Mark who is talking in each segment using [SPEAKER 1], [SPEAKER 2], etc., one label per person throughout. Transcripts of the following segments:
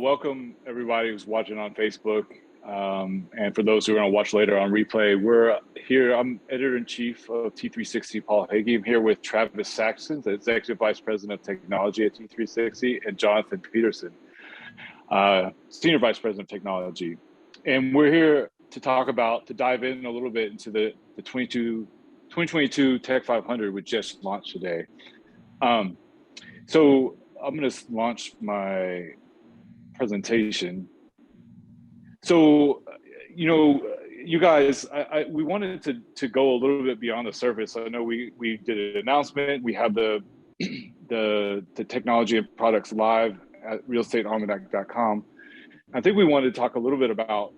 [SPEAKER 1] Welcome everybody who's watching on Facebook. And for those who are going to watch later on replay, we're here. I'm Editor-in-Chief of T360, Paul Hagey. I'm here with Travis Saxton, the Executive Vice President of Technology at T360, and Jonathan Peterson, Senior Vice President of Technology. And we're here to dive in a little bit into the 2022 Tech 500, which just launched today. So I'm going to launch my presentation. So, you guys, we wanted to go a little bit beyond the surface. I know we did an announcement. We have the technology and products live at realestatealmanac.com. I think we wanted to talk a little bit about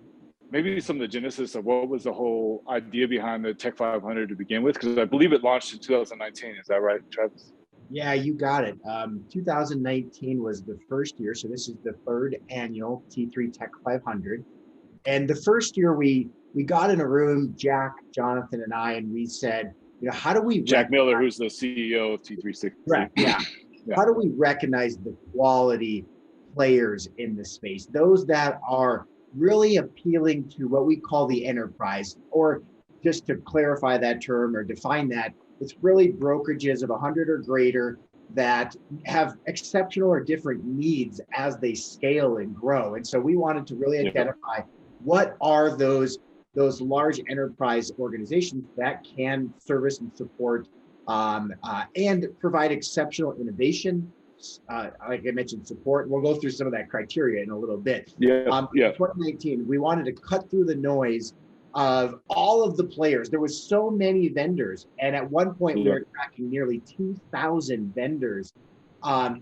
[SPEAKER 1] maybe some of the genesis of what was the whole idea behind the Tech 500 to begin with, because I believe it launched in 2019. Is that right, Travis?
[SPEAKER 2] Yeah, you got it. 2019 was the first year. So this is the third annual T3 Tech 500. And the first year we got in a room, Jack, Jonathan, and I, and we said, how do we—
[SPEAKER 1] Jack Miller, who's the CEO of T360.
[SPEAKER 2] Right, yeah. How do we recognize the quality players in the space? Those that are really appealing to what we call the enterprise, or just to clarify that term or define that, it's really brokerages of 100 or greater that have exceptional or different needs as they scale and grow. And so we wanted to really identify what are those large enterprise organizations that can service and support and provide exceptional innovation, like I mentioned, support. We'll go through some of that criteria in a little bit. In 2019, we wanted to cut through the noise of all of the players. There was so many vendors, and at one point we were tracking nearly 2,000 vendors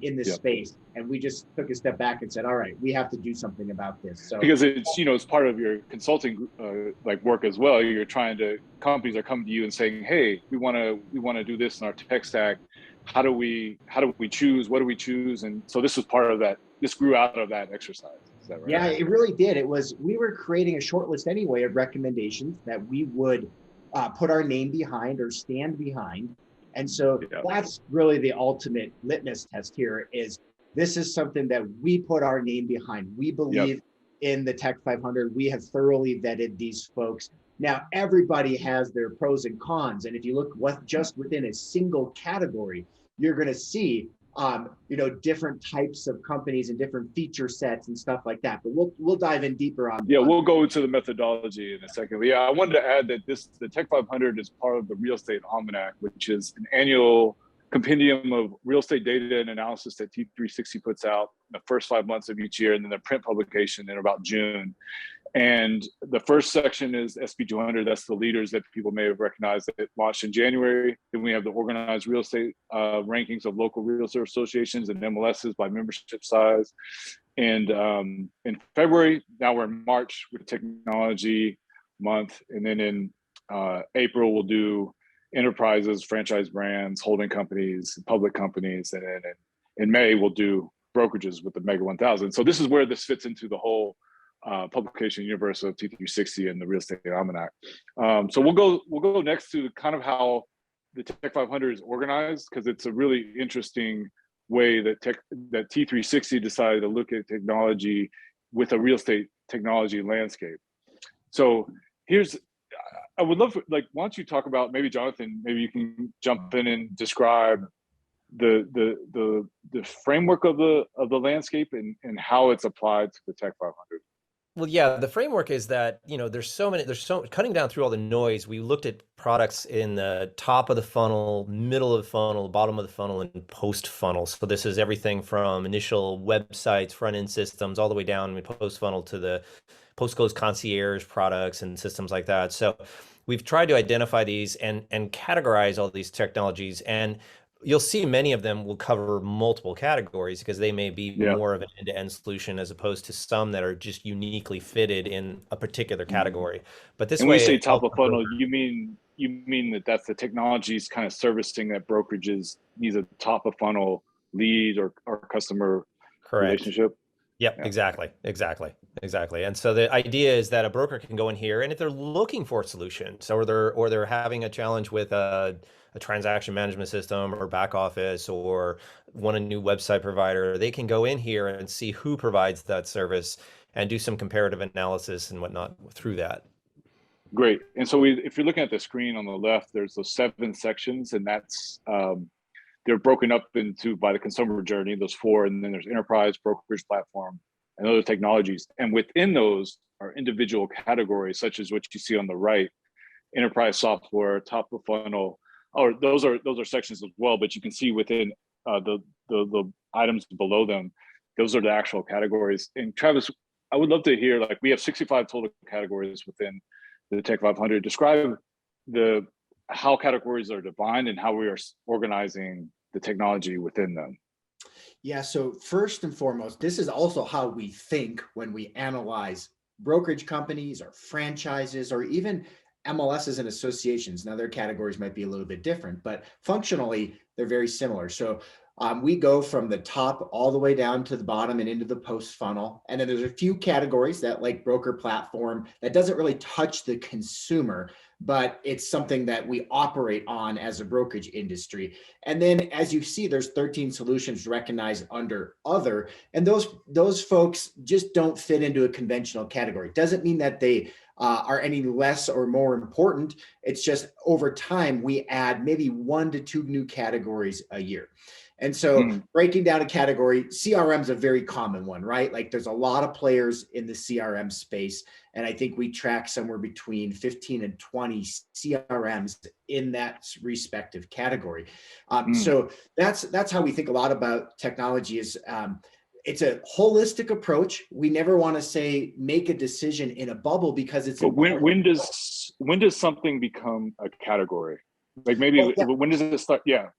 [SPEAKER 2] in this space, and we just took a step back and said, all right, we have to do something about this. So
[SPEAKER 1] because it's it's part of your consulting work as well. Companies are coming to you and saying, hey, we want to do this in our tech stack. How do we choose? What do we choose? And so this was part of that. This grew out of that exercise. Is that right?
[SPEAKER 2] Yeah, it really did. We were creating a short list anyway of recommendations that we would put our name behind or stand behind. And so that's really the ultimate litmus test here. This is something that we put our name behind. We believe in the Tech 500. We have thoroughly vetted these folks. Now, everybody has their pros and cons. And if you look just within a single category, you're going to see different types of companies and different feature sets and stuff like that. But we'll dive in deeper on.
[SPEAKER 1] We'll go into the methodology in a second. But I wanted to add that the Tech 500 is part of the Real Estate Almanac, which is an annual compendium of real estate data and analysis that T360 puts out in the first 5 months of each year, and then the print publication in about June. And the first section is SP 200. That's the leaders that people may have recognized that it launched in January. Then we have the organized real estate rankings of local real estate associations and MLSs by membership size. And in February, now we're in March with technology month. And then in April, we'll do enterprises, franchise brands, holding companies, public companies. And then in May, we'll do brokerages with the Mega 1000. So this is where this fits into the whole publication universe of T360 and the Real Estate Almanac. So we'll go next to kind of how the Tech 500 is organized, because it's a really interesting way that T360 decided to look at technology with a real estate technology landscape. So I would love, why don't you talk about, maybe Jonathan, maybe you can jump in and describe the framework of the landscape and how it's applied to the Tech 500.
[SPEAKER 3] Well, yeah, the framework is that, cutting down through all the noise. We looked at products in the top of the funnel, middle of the funnel, bottom of the funnel, and post funnel. So this is everything from initial websites, front end systems, all the way down post funnel to the post-close concierge products and systems like that. So we've tried to identify these and categorize all these technologies, and you'll see many of them will cover multiple categories because they may be more of an end-to-end solution as opposed to some that are just uniquely fitted in a particular category. But this way,
[SPEAKER 1] when you say top of funnel, you mean that's the technologies kind of servicing that brokerages needs a top of funnel lead or customer relationship?
[SPEAKER 3] Yep,
[SPEAKER 1] Yeah.
[SPEAKER 3] exactly. And so the idea is that a broker can go in here, and if they're looking for solutions, or they're having a challenge with a transaction management system or back office, or want a new website provider, they can go in here and see who provides that service and do some comparative analysis and whatnot through that.
[SPEAKER 1] Great. And so if you're looking at the screen on the left, there's those 7 sections, and that's they're broken up into by the consumer journey, those 4, and then there's enterprise, brokerage platform, and other technologies. And within those are individual categories, such as what you see on the right, enterprise software, top of funnel, or those are sections as well. But you can see within the items below them, those are the actual categories. And Travis, I would love to hear, like, we have 65 total categories within the Tech 500. Describe how categories are defined and how we are organizing the technology within them.
[SPEAKER 2] Yeah, so first and foremost, this is also how we think when we analyze brokerage companies or franchises or even MLSs and associations. Now, their categories might be a little bit different, but functionally, they're very similar. So we go from the top all the way down to the bottom and into the post funnel. And then there's a few categories that, like broker platform, that doesn't really touch the consumer, but it's something that we operate on as a brokerage industry. And then, as you see, there's 13 solutions recognized under other, and those folks just don't fit into a conventional category. Doesn't mean that they are any less or more important. It's just over time, we add maybe 1 to 2 new categories a year. And so breaking down a category, CRM is a very common one, right? Like, there's a lot of players in the CRM space. And I think we track somewhere between 15 and 20 CRMs in that respective category. So that's how we think a lot about technology. Is it's a holistic approach. We never want to say make a decision in a bubble, because it's. But
[SPEAKER 1] when does something become a category? Like, maybe when does it start? Yeah.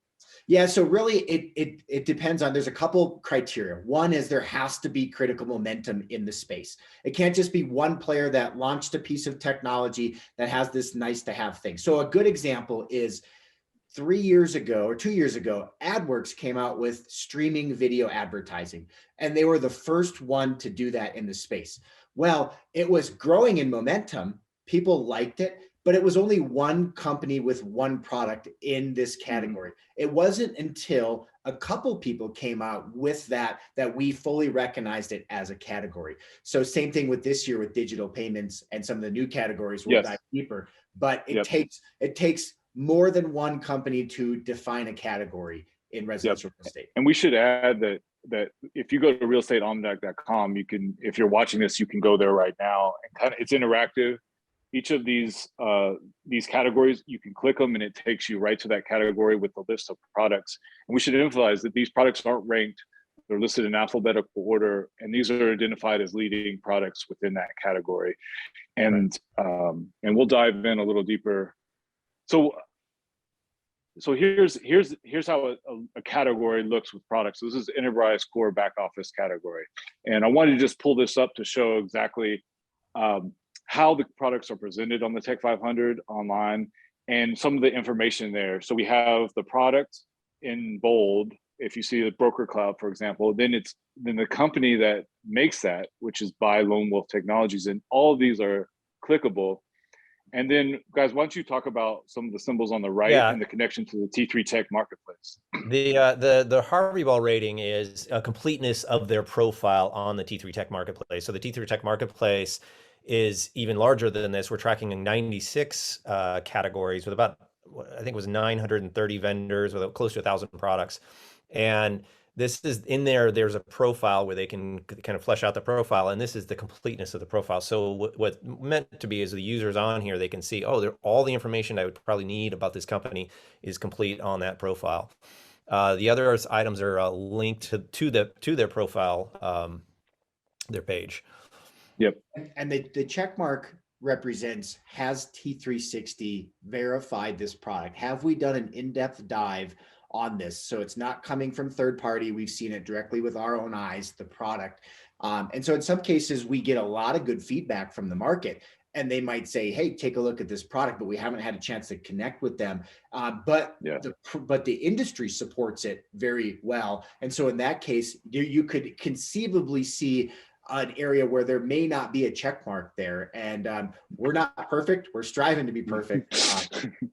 [SPEAKER 2] Yeah, so really it depends on, there's a couple criteria. One is there has to be critical momentum in the space. It can't just be one player that launched a piece of technology that has this nice to have thing. So a good example is 3 years ago or 2 years ago, AdWorks came out with streaming video advertising, and they were the first one to do that in the space. Well, it was growing in momentum. People liked it, but it was only one company with one product in this category. It wasn't until a couple people came out with that we fully recognized it as a category. So same thing with this year with digital payments and some of the new categories. We'll dive deeper, but it takes more than one company to define a category in residential real estate.
[SPEAKER 1] And we should add that if you go to realestatealmanac.com, you can, if you're watching this, you can go there right now, and it's interactive. Each of these categories, you can click them and it takes you right to that category with the list of products. And we should emphasize that these products aren't ranked. They're listed in alphabetical order, and these are identified as leading products within that category. And we'll dive in a little deeper. So here's how a category looks with products. So this is enterprise core back office category. And I wanted to just pull this up to show exactly how the products are presented on the Tech 500 online and some of the information there. So we have the product in bold. If you see the broker cloud, for example, then the company that makes that, which is by Lone Wolf Technologies, and all of these are clickable. And then, guys, why don't you talk about some of the symbols on the right and the connection to the T3 Tech marketplace?
[SPEAKER 3] The Harvey Ball rating is a completeness of their profile on the T3 Tech marketplace. So the T3 Tech marketplace is even larger than this. We're tracking 96 categories with about, I think it was 930 vendors with close to 1,000 products. And this is in there, there's a profile where they can kind of flesh out the profile, and this is the completeness of the profile. So what's meant to be is the users on here, they can see, oh, all the information I would probably need about this company is complete on that profile. The other items are linked to their profile, their page.
[SPEAKER 1] Yep.
[SPEAKER 2] And the check mark represents, has T360 verified this product? Have we done an in-depth dive on this? So it's not coming from third party. We've seen it directly with our own eyes, the product. And so in some cases, we get a lot of good feedback from the market. and they might say, hey, take a look at this product, but we haven't had a chance to connect with them. But the industry supports it very well. And so in that case, you could conceivably see an area where there may not be a check mark there. And we're not perfect. We're striving to be perfect.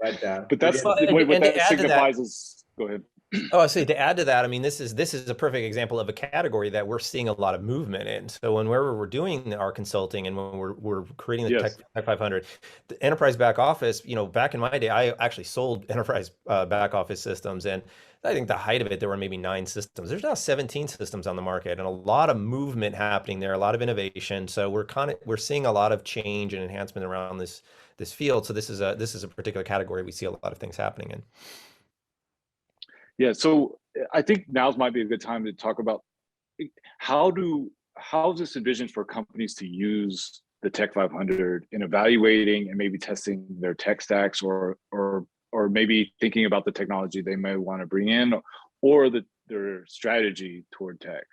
[SPEAKER 2] But
[SPEAKER 1] that's what that signifies is, go ahead.
[SPEAKER 3] Oh, I see. To add to that, I mean, this is a perfect example of a category that we're seeing a lot of movement in. So whenever we're doing our consulting and when we're creating the Tech 500, the enterprise back office, back in my day, I actually sold enterprise back office systems, and I think the height of it, there were maybe 9 systems. There's now 17 systems on the market, and a lot of movement happening there, a lot of innovation. So we're seeing a lot of change and enhancement around this field. So this is a particular category we see a lot of things happening in.
[SPEAKER 1] Yeah, so I think now's might be a good time to talk about how is this envisioned for companies to use the Tech 500 in evaluating and maybe testing their tech stacks, or maybe thinking about the technology they may want to bring in, or their strategy toward tech.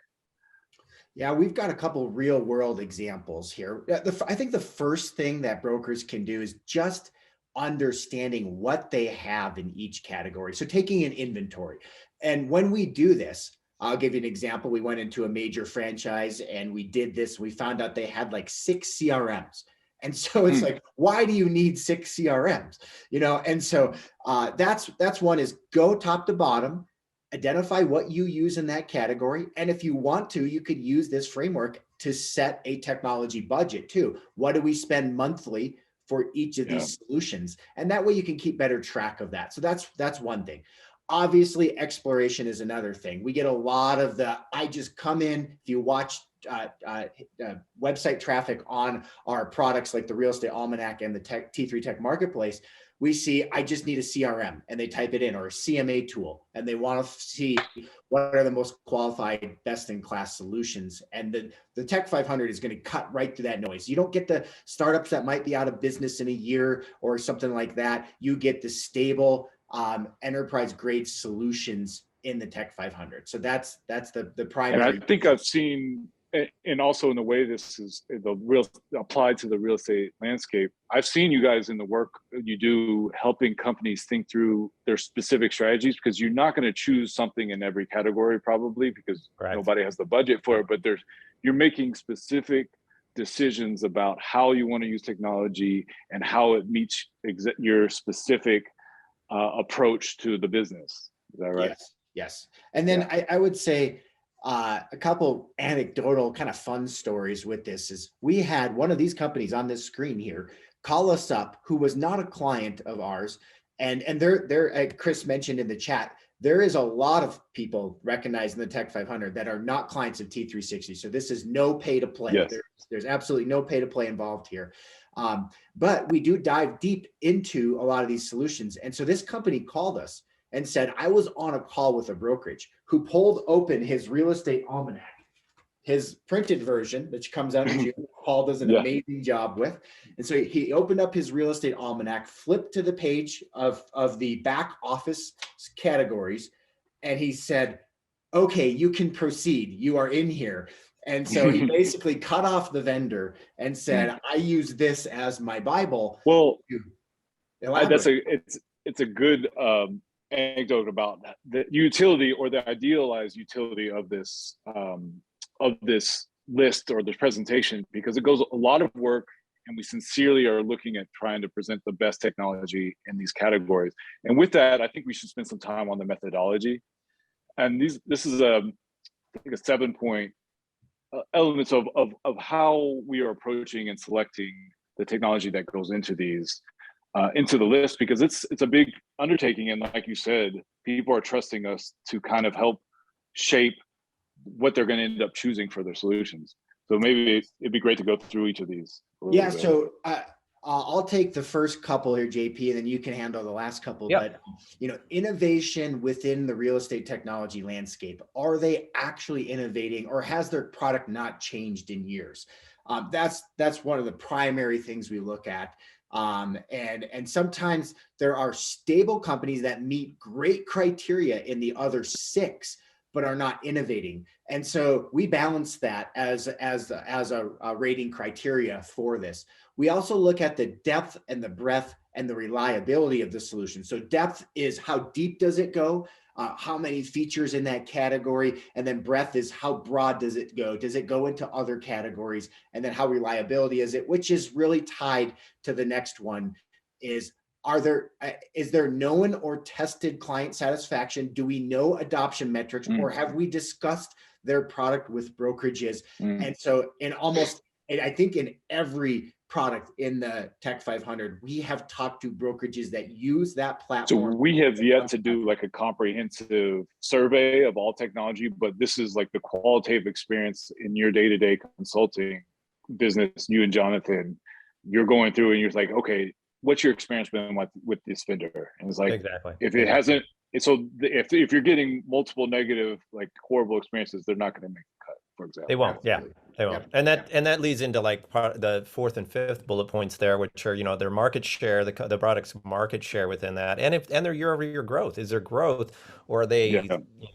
[SPEAKER 2] Yeah, we've got a couple real world examples here. I think the first thing that brokers can do is just understanding what they have in each category. So taking an inventory. And when we do this, I'll give you an example. We went into a major franchise and we did this. We found out they had like 6 CRMs. And so it's like, why do you need 6 CRMs? And so that's one, is go top to bottom, identify what you use in that category. And if you want to, you could use this framework to set a technology budget too. What do we spend monthly for each of these solutions? And that way you can keep better track of that. So that's one thing. Obviously, exploration is another thing. We get a lot of I just come in. If you watch website traffic on our products like the Real Estate Almanac and the T3 Tech Marketplace, we see, I just need a CRM, and they type it in, or a CMA tool, and they want to see what are the most qualified, best-in-class solutions. And the Tech 500 is going to cut right through that noise. You don't get the startups that might be out of business in a year or something like that. You get the stable, enterprise-grade solutions in the Tech 500. So that's the primary.
[SPEAKER 1] And I think I've seen, and also in the way this is applied to the real estate landscape, I've seen you guys in the work you do helping companies think through their specific strategies, because you're not going to choose something in every category probably, because nobody has the budget for it, but you're making specific decisions about how you want to use technology and how it meets your specific approach to the business. Is that right?
[SPEAKER 2] Yes. And then I would say, a couple anecdotal kind of fun stories with this is, we had one of these companies on this screen here call us up, who was not a client of ours. And they're Chris mentioned in the chat, there is a lot of people recognized in the Tech 500 that are not clients of T360. So this is no pay to play.
[SPEAKER 1] Yes.
[SPEAKER 2] There's absolutely no pay to play involved here. But we do dive deep into a lot of these solutions. And so this company called us and said, I was on a call with a brokerage who pulled open his Real Estate Almanac, his printed version, which comes out in June. Paul does an amazing job with. And so he opened up his Real Estate Almanac, flipped to the page of the back office categories, and he said, okay, you can proceed. You are in here. And so he basically cut off the vendor and said, I use this as my Bible.
[SPEAKER 1] Well, it's a good anecdote about the utility, or the idealized utility of this list or this presentation, because it goes a lot of work, and we sincerely are looking at trying to present the best technology in these categories. And with that, I think we should spend some time on the methodology. And this is I think a 7-point elements of how we are approaching and selecting the technology that goes into these into the list, because it's a big undertaking, and like you said, people are trusting us to kind of help shape what they're going to end up choosing for their solutions. So maybe it'd be great to go through each of these.
[SPEAKER 2] Yeah, so I'll take the first couple here, JP, and then you can handle the last couple. But innovation within the real estate technology landscape, are they actually innovating, or has their product not changed in years? That's one of the primary things we look at. And sometimes there are stable companies that meet great criteria in the other 6, but are not innovating. And so we balance that as a rating criteria for this. We also look at the depth and the breadth and the reliability of the solution. So depth is how deep does it go? How many features in that category? And then breadth is how broad does it go? Does it go into other categories? And then how reliability is it, which is really tied to the next one is, is there known or tested client satisfaction? Do we know adoption metrics, or have we discussed their product with brokerages? And so I think in every product in the Tech 500, we have talked to brokerages that use that platform.
[SPEAKER 1] So we have yet to do like a comprehensive survey of all technology, but this is like the qualitative experience in your day-to-day consulting business. You and Jonathan, you're going through and you're like, okay, what's your experience been with this vendor? And it's like,
[SPEAKER 3] exactly.
[SPEAKER 1] If it hasn't, so if you're getting multiple negative, like horrible experiences, they're not going to make the cut, for example.
[SPEAKER 3] They won't. Yeah, they won't. And that leads into like the fourth and fifth bullet points there, which are, their market share, the product's market share within that, and their year-over-year growth. Is there growth, or are they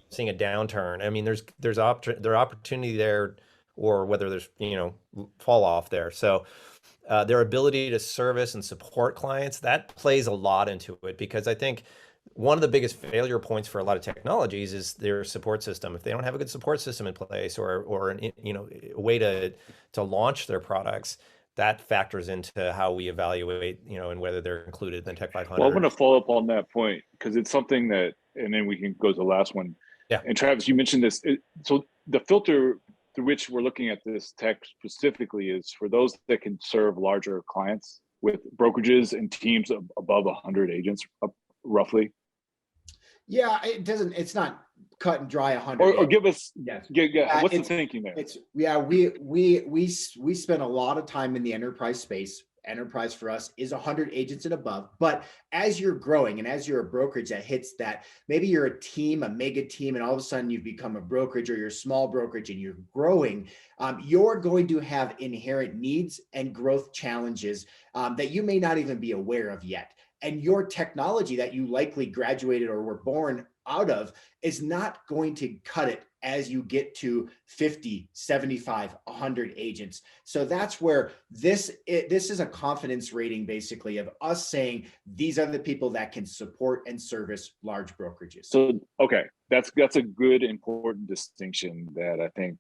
[SPEAKER 3] seeing a downturn? I mean, there's opportunity there, or whether there's fall off there. So their ability to service and support clients, that plays a lot into it, because I think one of the biggest failure points for a lot of technologies is their support system. If they don't have a good support system in place, or a way to launch their products, that factors into how we evaluate, and whether they're included in the Tech 500.
[SPEAKER 1] Well, I'm going to follow up on that point, because it's something that, and then we can go to the last one.
[SPEAKER 3] Yeah.
[SPEAKER 1] And Travis, you mentioned this. So the filter through which we're looking at this tech specifically is for those that can serve larger clients with brokerages and teams of above 100 agents, roughly.
[SPEAKER 2] Yeah, it's not cut and dry 100.
[SPEAKER 1] Or give us,
[SPEAKER 2] yes.
[SPEAKER 1] What's the thinking there?
[SPEAKER 2] We spend a lot of time in the enterprise space. Enterprise for us is 100 agents and above. But as you're growing, and as you're a brokerage that hits that, maybe you're a team, a mega team, and all of a sudden you've become a brokerage, or you're a small brokerage and you're growing, you're going to have inherent needs and growth challenges that you may not even be aware of yet. And your technology that you likely graduated or were born out of is not going to cut it as you get to 50, 75, 100 agents. So that's where this is a confidence rating, basically, of us saying these are the people that can support and service large brokerages.
[SPEAKER 1] So, okay, that's a good, important distinction that I think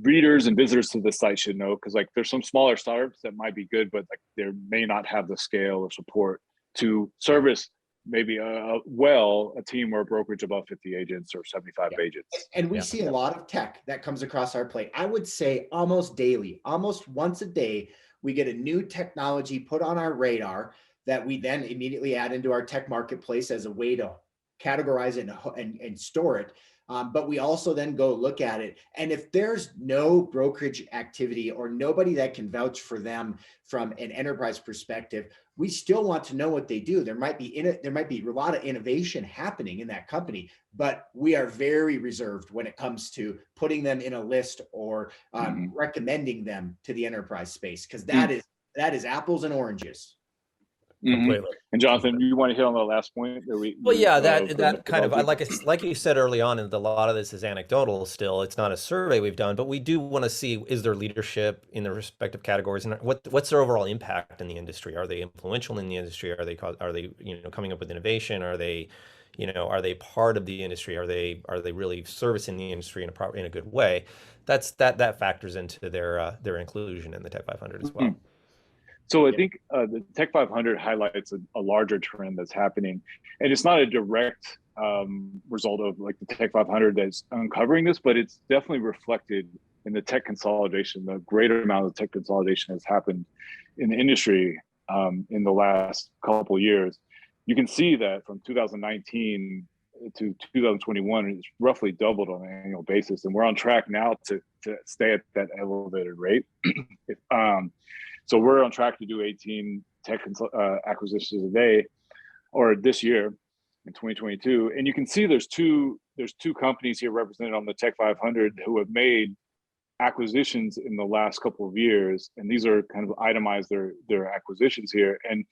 [SPEAKER 1] readers and visitors to the site should know, because like there's some smaller startups that might be good, but like they may not have the scale or support to service maybe a team or a brokerage above 50 agents or 75 agents.
[SPEAKER 2] And we see a lot of tech that comes across our plate. I would say almost daily, almost once a day, we get a new technology put on our radar that we then immediately add into our tech marketplace as a way to categorize it and store it. But we also then go look at it. And if there's no brokerage activity or nobody that can vouch for them from an enterprise perspective, we still want to know what they do. There might be a lot of innovation happening in that company, but we are very reserved when it comes to putting them in a list or recommending them to the enterprise space, because that is apples and oranges.
[SPEAKER 3] Completely.
[SPEAKER 1] And Jonathan, you want to hit on the last point?
[SPEAKER 3] That kind of, like you said early on, and a lot of this is anecdotal still. It's not a survey we've done, but we do want to see, is there leadership in the respective categories, and what's their overall impact in the industry? Are they influential in the industry? Are they coming up with innovation? Are they part of the industry? Are they really servicing the industry in a good way? That factors into their inclusion in the Tech 500 as well.
[SPEAKER 1] So I think the Tech 500 highlights a larger trend that's happening, and it's not a direct result of like the Tech 500 that's uncovering this, but it's definitely reflected in the tech consolidation. The greater amount of tech consolidation has happened in the industry in the last couple of years. You can see that from 2019 to 2021, it's roughly doubled on an annual basis, and we're on track now to stay at that elevated rate. So we're on track to do 18 tech acquisitions a day, or this year in 2022. And you can see there's two companies here represented on the Tech 500 who have made acquisitions in the last couple of years. And these are kind of itemized their acquisitions here. And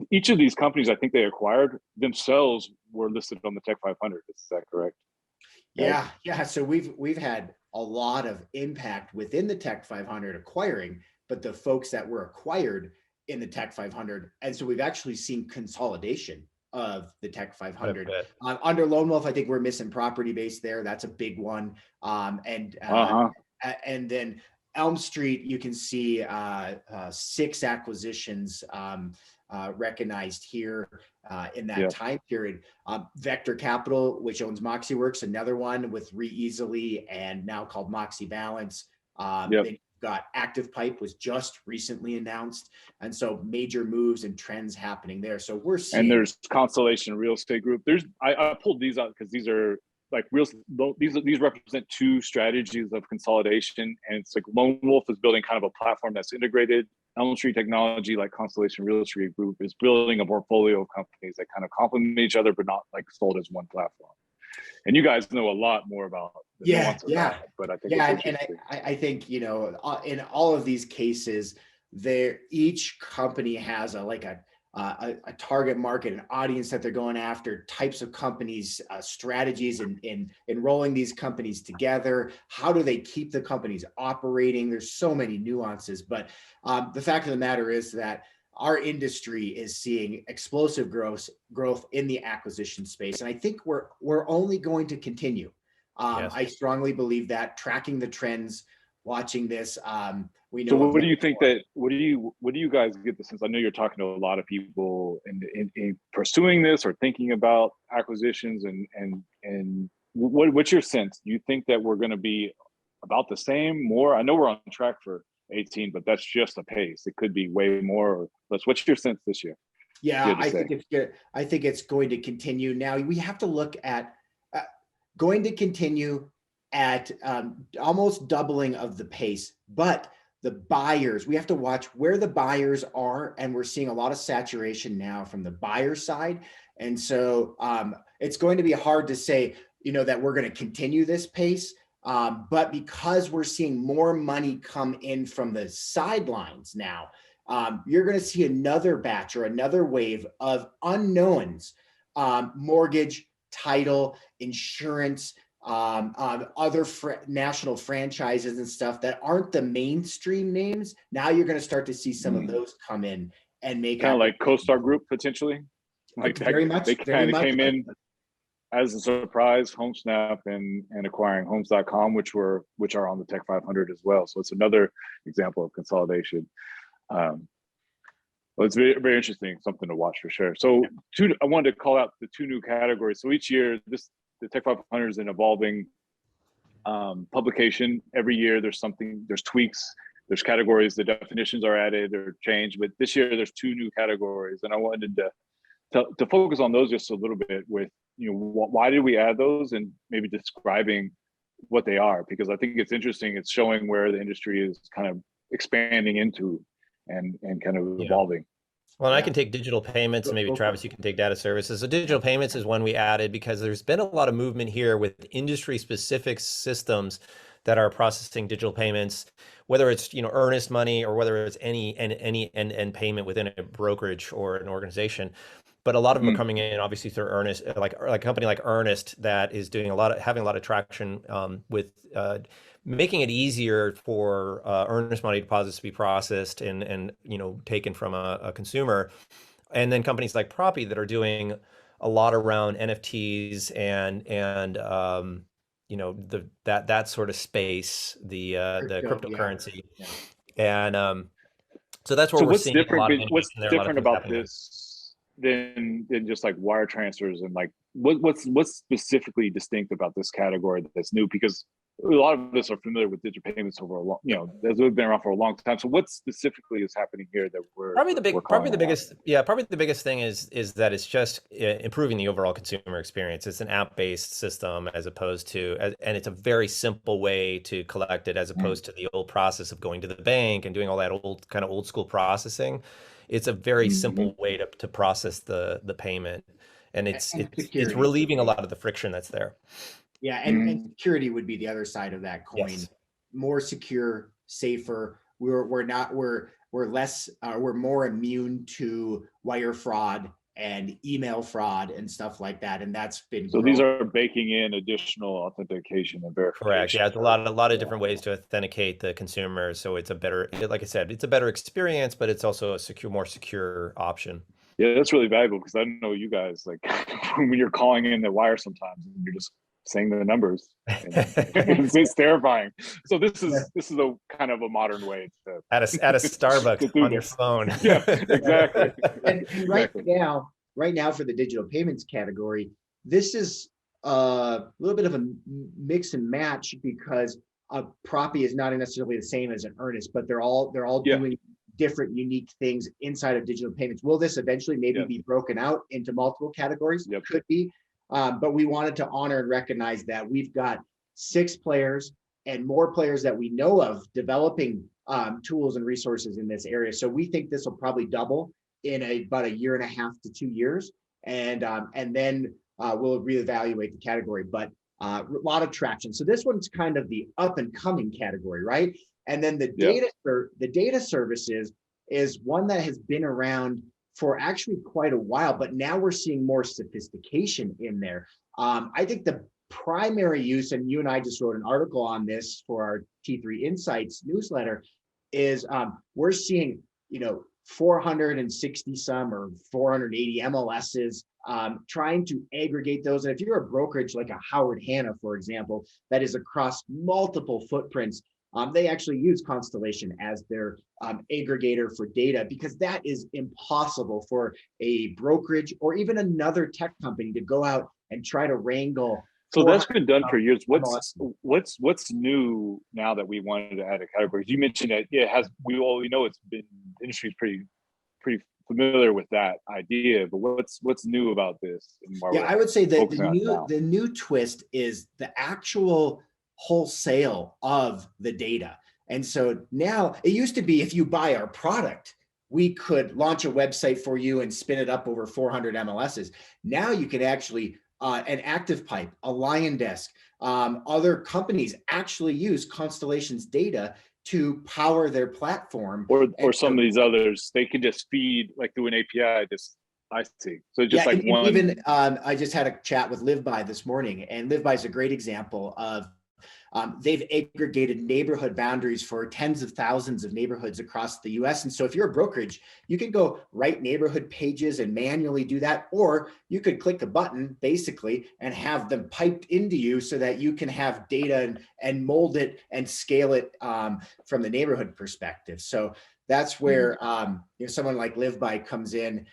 [SPEAKER 1] each of these companies, I think they acquired themselves, were listed on the Tech 500. Is that correct?
[SPEAKER 2] Yeah. So we've had a lot of impact within the Tech 500 acquiring but the folks that were acquired in the Tech 500. And so we've actually seen consolidation of the Tech 500. Under Lone Wolf, I think we're missing property base there. That's a big one. And then Elm Street, you can see 6 acquisitions recognized here in that time period. Vector Capital, which owns MoxieWorks, another one with ReEasily and now called Moxie Balance. They've got Active Pipe was just recently announced. And so major moves and trends happening there. So we're seeing.
[SPEAKER 1] And there's Constellation Real Estate Group. I pulled these out because these are like these represent 2 strategies of consolidation. And it's like Lone Wolf is building kind of a platform that's integrated. Elm Street Technology, like Constellation Real Estate Group, is building a portfolio of companies that kind of complement each other, but not like sold as one platform. And you guys know a lot more about the nuance of that, but I think
[SPEAKER 2] I think, you know, in all of these cases, each company has a target market, an audience that they're going after, types of companies, strategies in rolling these companies together. How do they keep the companies operating? There's so many nuances, but the fact of the matter is that our industry is seeing explosive growth in the acquisition space. And I think we're only going to continue. I strongly believe that, tracking the trends, watching this, we know.
[SPEAKER 1] So what do you think what do you guys get the sense? I know you're talking to a lot of people in pursuing this or thinking about acquisitions, and what's your sense? Do you think that we're going to be about the same, more? I know we're on track for 18, but that's just a pace. It could be way more or less. What's your sense this year?
[SPEAKER 2] Yeah, I think it's good. I think it's going to continue. Now we have to look at going to continue at almost doubling of the pace, but the buyers, we have to watch where the buyers are, and we're seeing a lot of saturation now from the buyer side. And so it's going to be hard to say, you know, that we're going to continue this pace. But because we're seeing more money come in from the sidelines now, you're going to see another batch or another wave of unknowns, mortgage, title, insurance, other national franchises and stuff that aren't the mainstream names. Now you're going to start to see some of those come in and make
[SPEAKER 1] kind of like CoStar Group potentially. Like
[SPEAKER 2] very much.
[SPEAKER 1] They kind of came in as a surprise, HomeSnap and acquiring Homes.com, which are on the Tech 500 as well. So it's another example of consolidation. Well, it's very, very interesting, something to watch for sure. So I wanted to call out the 2 new categories. So each year, the Tech 500 is an evolving publication. Every year there's tweaks, there's categories, the definitions are added or changed, but this year there's 2 new categories. And I wanted to focus on those just a little bit with, you know, why did we add those, and maybe describing what they are, because I think it's interesting. It's showing where the industry is kind of expanding into and kind of evolving.
[SPEAKER 3] Well, and I can take digital payments, and maybe Travis, you can take data services. So digital payments is one we added because there's been a lot of movement here with industry-specific systems that are processing digital payments, whether it's, you know, earnest money or whether it's any end payment within a brokerage or an organization. But a lot of them are coming in obviously through Earnest, like a company like Earnest that is doing having a lot of traction with making it easier for earnest money deposits to be processed and you know, taken from a consumer. And then companies like Propy that are doing a lot around NFTs and you know, that sort of space, the cryptocurrency. And so that's where we're seeing a lot of innovation.
[SPEAKER 1] What's different about this than just like wire transfers, and like what's specifically distinct about this category that's new? Because a lot of us are familiar with digital payments over a long, you know, they've been around for a long time. So what specifically is happening here that probably
[SPEAKER 3] the biggest thing is that it's just improving the overall consumer experience. It's an app-based system as opposed to, and it's a very simple way to collect it as opposed to the old process of going to the bank and doing all that old school processing. It's a very simple way to process the payment, and it's relieving a lot of the friction that's there.
[SPEAKER 2] Yeah, and security would be the other side of that coin.
[SPEAKER 3] Yes.
[SPEAKER 2] More secure, safer. We're more immune to wire fraud and email fraud and stuff like that. And that's been
[SPEAKER 1] So
[SPEAKER 2] growing.
[SPEAKER 1] these are baking in additional authentication and verification.
[SPEAKER 3] Correct. Yeah, it's a lot of different ways to authenticate the consumer. So it's a better, like I said, it's a better experience, but it's also a more secure option.
[SPEAKER 1] Yeah, that's really valuable because I know you guys, like when you're calling in the wire sometimes and you're just saying the numbers, and it's terrifying. So this is a kind of a modern way to
[SPEAKER 3] at a Starbucks on your phone.
[SPEAKER 1] Yeah, exactly.
[SPEAKER 2] And right now for the digital payments category, this is a little bit of a mix and match because a propy is not necessarily the same as an earnest, but they're all doing different unique things inside of digital payments. Will this eventually maybe be broken out into multiple categories? Could be. But we wanted to honor and recognize that we've got 6 players and more players that we know of developing tools and resources in this area. So we think this will probably double in about 1.5 years to 2 years. And then we'll reevaluate the category, but a lot of traction. So this one's kind of the up and coming category, right? And then the data services is one that has been around for actually quite a while, but now we're seeing more sophistication in there. I think the primary use, and you and I just wrote an article on this for our T3 Insights newsletter, is we're seeing 460 some or 480 MLSs trying to aggregate those. And if you're a brokerage like a Howard Hanna, for example, that is across multiple footprints, they actually use Constellation as their aggregator for data, because that is impossible for a brokerage or even another tech company to go out and try to wrangle.
[SPEAKER 1] So that's been done for years. What's new now that we wanted to add a category? You mentioned that we know it's been, the industry's pretty familiar with that idea, but what's new about this?
[SPEAKER 2] I would say that the new twist is the actual wholesale of the data. And so now, it used to be if you buy our product, we could launch a website for you and spin it up over 400 MLSs. Now you can actually, an ActivePipe, a LionDesk, other companies actually use Constellation's data to power their platform.
[SPEAKER 1] Or some of these others, they can just feed like through an API, I see. So just one.
[SPEAKER 2] Even I just had a chat with LiveBuy this morning, and LiveBuy is a great example of they've aggregated neighborhood boundaries for tens of thousands of neighborhoods across the US. And so if you're a brokerage, you can go write neighborhood pages and manually do that, or you could click a button basically and have them piped into you so that you can have data and mold it and scale it from the neighborhood perspective. So that's where someone like LiveBuy comes in.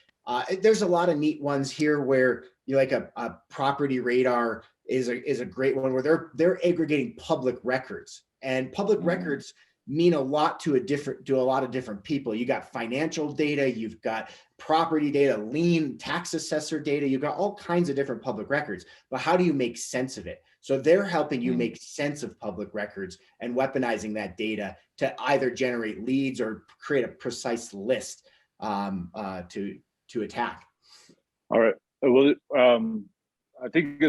[SPEAKER 2] There's a lot of neat ones here where like a property radar is a great one where they're aggregating public records, and public records mean a lot to a lot of different people. You got financial data, you've got property data, lien, tax assessor data, you've got all kinds of different public records, but how do you make sense of it? So they're helping you make sense of public records and weaponizing that data to either generate leads or create a precise list to attack.
[SPEAKER 1] All right. Well, I think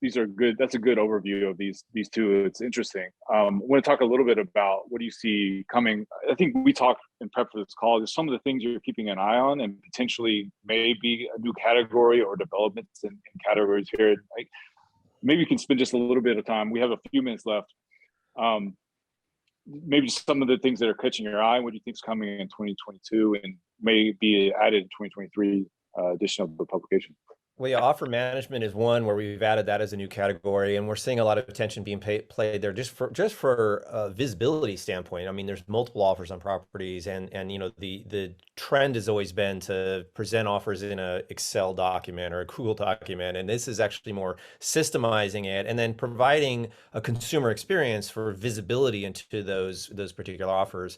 [SPEAKER 1] these are good. That's a good overview of these two. It's interesting. I want to talk a little bit about what do you see coming. I think we talked in prep for this call. There's some of the things you're keeping an eye on, and potentially maybe a new category or developments in categories here. Like, maybe you can spend just a little bit of time. We have a few minutes left. Maybe some of the things that are catching your eye. What do you think is coming in 2022 and may be added in 2023 edition of the publication?
[SPEAKER 3] Well, yeah, offer management is one where we've added that as a new category, and we're seeing a lot of attention being played there just for a visibility standpoint. I mean, there's multiple offers on properties, and the trend has always been to present offers in a Excel document or a Google document, and this is actually more systemizing it and then providing a consumer experience for visibility into those particular offers.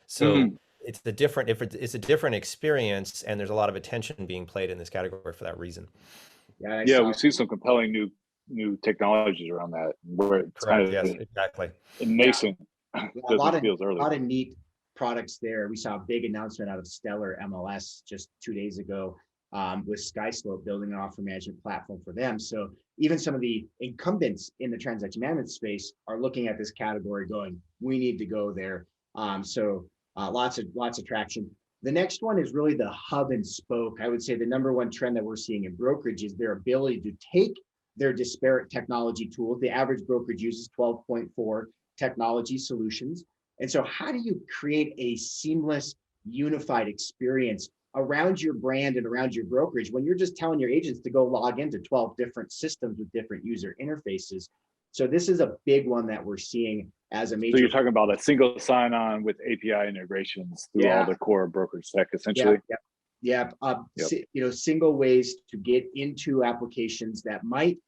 [SPEAKER 3] So. It's a different experience, and there's a lot of attention being played in this category for that reason.
[SPEAKER 1] Yeah, we see some compelling new technologies around that, where it's kind of
[SPEAKER 3] exactly
[SPEAKER 1] nascent.
[SPEAKER 2] A lot of neat products there. We saw a big announcement out of Stellar MLS just 2 days ago with SkySlope building an offer management platform for them. So even some of the incumbents in the transaction management space are looking at this category going, we need to go there. Lots of traction. The next one is really the hub and spoke. I would say the number one trend that we're seeing in brokerage is their ability to take their disparate technology tools. The average brokerage uses 12.4 technology solutions. And so how do you create a seamless, unified experience around your brand and around your brokerage when you're just telling your agents to go log into 12 different systems with different user interfaces? So this is a big one that we're seeing as a major.
[SPEAKER 1] So you're talking about a single sign-on with API integrations through all the core brokerage tech, essentially.
[SPEAKER 2] Single ways to get into applications that might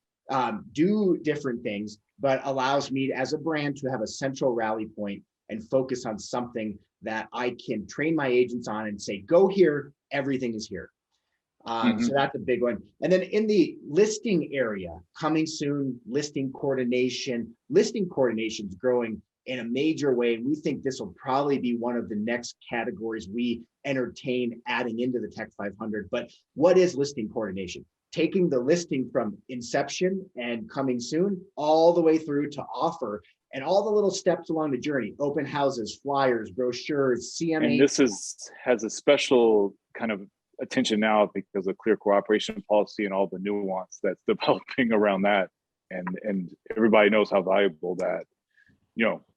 [SPEAKER 2] do different things, but allows me as a brand to have a central rally point and focus on something that I can train my agents on and say, go here, everything is here. So that's a big one. And then in the listing area, coming soon, listing coordination is growing in a major way. And we think this will probably be one of the next categories we entertain adding into the Tech 500. But what is listing coordination? Taking the listing from inception and coming soon all the way through to offer and all the little steps along the journey, open houses, flyers, brochures, CMA.
[SPEAKER 1] And this has a special kind of attention now because of clear cooperation policy and all the nuance that's developing around that. And everybody knows how valuable that,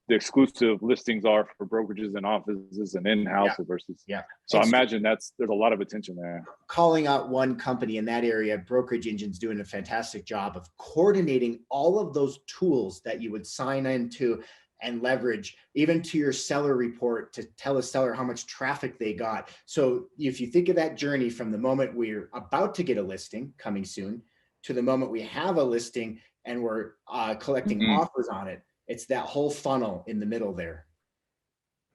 [SPEAKER 1] the exclusive listings are for brokerages and offices and in-house versus. So I imagine there's a lot of attention there.
[SPEAKER 2] Calling out one company in that area, Brokerage Engine's doing a fantastic job of coordinating all of those tools that you would sign into and leverage, even to your seller report to tell a seller how much traffic they got. So if you think of that journey from the moment we're about to get a listing coming soon to the moment we have a listing and we're collecting offers on it, it's that whole funnel in the middle there.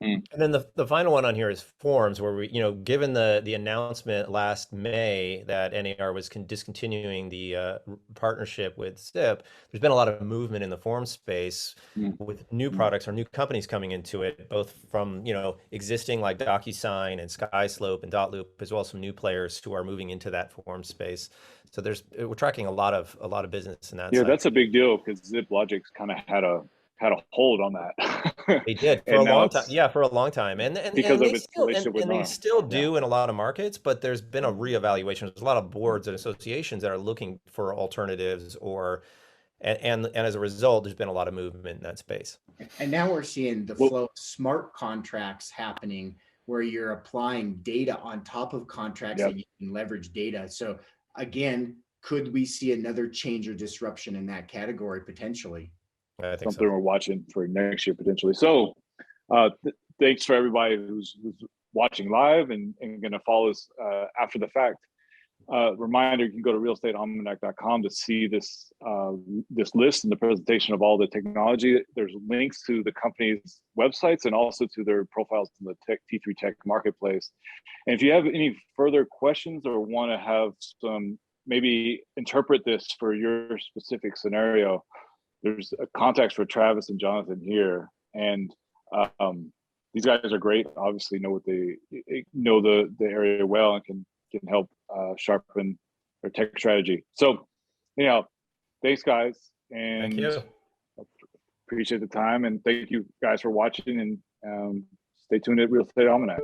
[SPEAKER 3] And then the final one on here is forms, where we, given the announcement last May that NAR was discontinuing the partnership with SIP, there's been a lot of movement in the form space with new products or new companies coming into it, both from, existing like DocuSign and SkySlope and Dotloop, as well as some new players who are moving into that form space. So we're tracking a lot of business in that.
[SPEAKER 1] Yeah, that's a big deal because ZipLogix kind of had a hold on that.
[SPEAKER 3] They did for a long time. Yeah, for a long time. And
[SPEAKER 1] because of its relationship with NAR.
[SPEAKER 3] They still do in a lot of markets, but there's been a reevaluation. There's a lot of boards and associations that are looking for alternatives and as a result, there's been a lot of movement in that space.
[SPEAKER 2] And now we're seeing the flow of smart contracts happening where you're applying data on top of contracts and you can leverage data. So again, could we see another change or disruption in that category potentially?
[SPEAKER 3] I think
[SPEAKER 1] something we're watching for next year potentially. So thanks for everybody who's watching live and going to follow us after the fact. Reminder, you can go to realestatealmanac.com to see this list and the presentation of all the technology. There's links to the company's websites and also to their profiles in the T3 Tech marketplace. And if you have any further questions or want to have some, maybe interpret this for your specific scenario, there's contacts for Travis and Jonathan here, and these guys are great. Obviously, know the area well and can help sharpen their tech strategy. So, thanks guys, and
[SPEAKER 3] thank you.
[SPEAKER 1] Appreciate the time, and thank you guys for watching. And stay tuned at Real Estate Almanac.